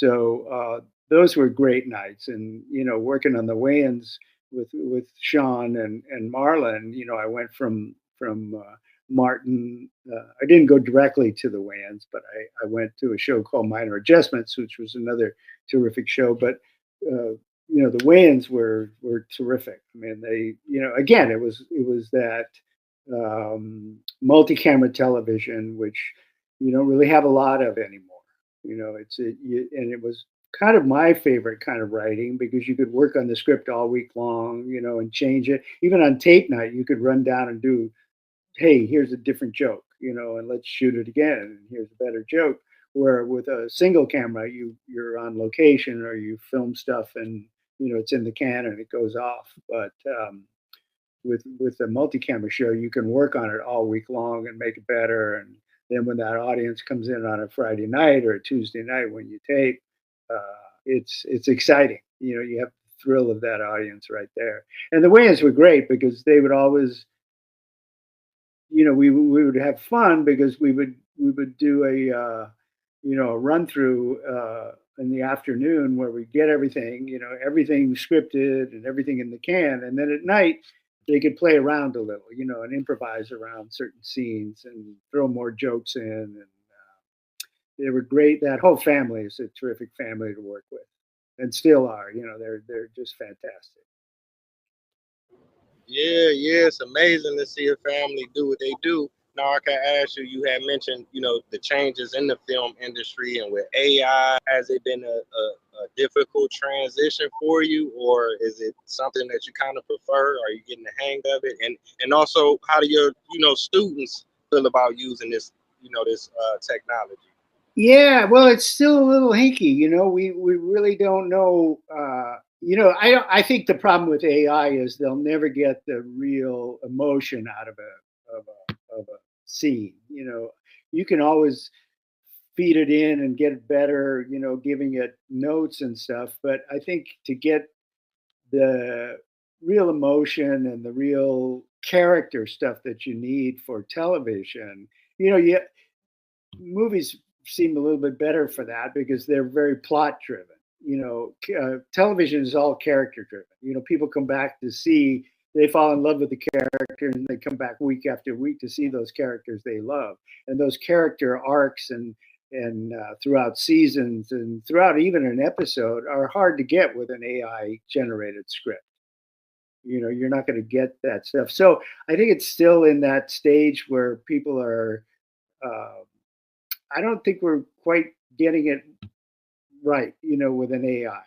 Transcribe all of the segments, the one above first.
So those were great nights, and working on the Wayans with Sean and Marlon. I went from Martin. I didn't go directly to the Wayans, but I went to a show called Minor Adjustments, which was another terrific show. But the Wayans were terrific. I mean, they again it was that multi-camera television, which you don't really have a lot of anymore. And it was kind of my favorite kind of writing because you could work on the script all week long, and change it. Even on tape night, you could run down and do, hey, here's a different joke, and let's shoot it again. And here's a better joke. Where with a single camera, you're on location or you film stuff and it's in the can and it goes off. But with a multi-camera show, you can work on it all week long and make it better. And then when that audience comes in on a Friday night or a Tuesday night when you tape, it's exciting. You have the thrill of that audience right there. And the Wayans were great because they would always, we would have fun because we would do a run through in the afternoon where we get everything, everything scripted and everything in the can, and then at night they could play around a little, and improvise around certain scenes and throw more jokes in. And they were great. That whole family is a terrific family to work with, and still are. They're just fantastic. Yeah, yeah, it's amazing to see a family do what they do. Now, I can ask you, you had mentioned, the changes in the film industry and with AI. Has it been a difficult transition for you, or is it something that you kind of prefer? Are you getting the hang of it? And also, how do your, students feel about using this technology? Yeah, well, it's still a little hinky. We really don't know. I think the problem with AI is they'll never get the real emotion out of a scene. You can always feed it in and get it better. Giving it notes and stuff. But I think to get the real emotion and the real character stuff that you need for television, you movies seem a little bit better for that because they're very plot driven. Television is all character driven. People come back to see, they fall in love with the character and they come back week after week to see those characters they love. And those character arcs and throughout seasons and throughout even an episode are hard to get with an AI generated script. You're not going to get that stuff. So I think it's still in that stage where people are. I don't think we're quite getting it right, with an AI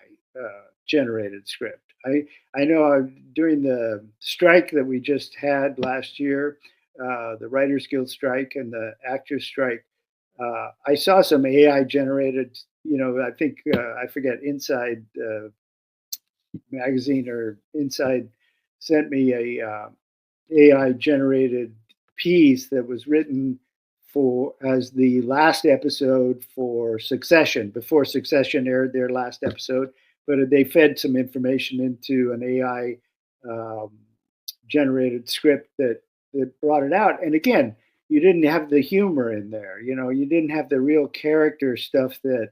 generated script. I know during the strike that we just had last year, the Writers Guild strike and the actors strike, I saw some AI generated. I think I forget Inside magazine or Inside sent me a AI generated piece that was written for as the last episode for Succession before Succession aired their last episode, but they fed some information into an AI um, generated script that brought it out. And again, you didn't have the humor in there. You didn't have the real character stuff that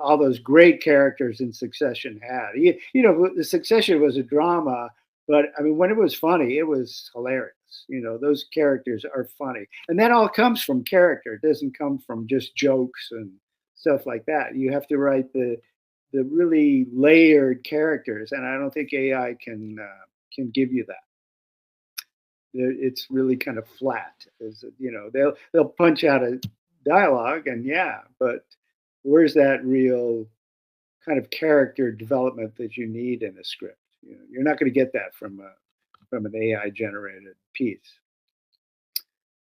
all those great characters in Succession had. The Succession was a drama, but I mean, when it was funny, it was hilarious. Those characters are funny, and that all comes from character. It doesn't come from just jokes and stuff like that. You have to write the really layered characters, and I don't think AI can give you that. It's really kind of flat. They'll punch out a dialogue, and yeah, but where's that real kind of character development that you need in a script? You're not going to get that from an AI generated piece.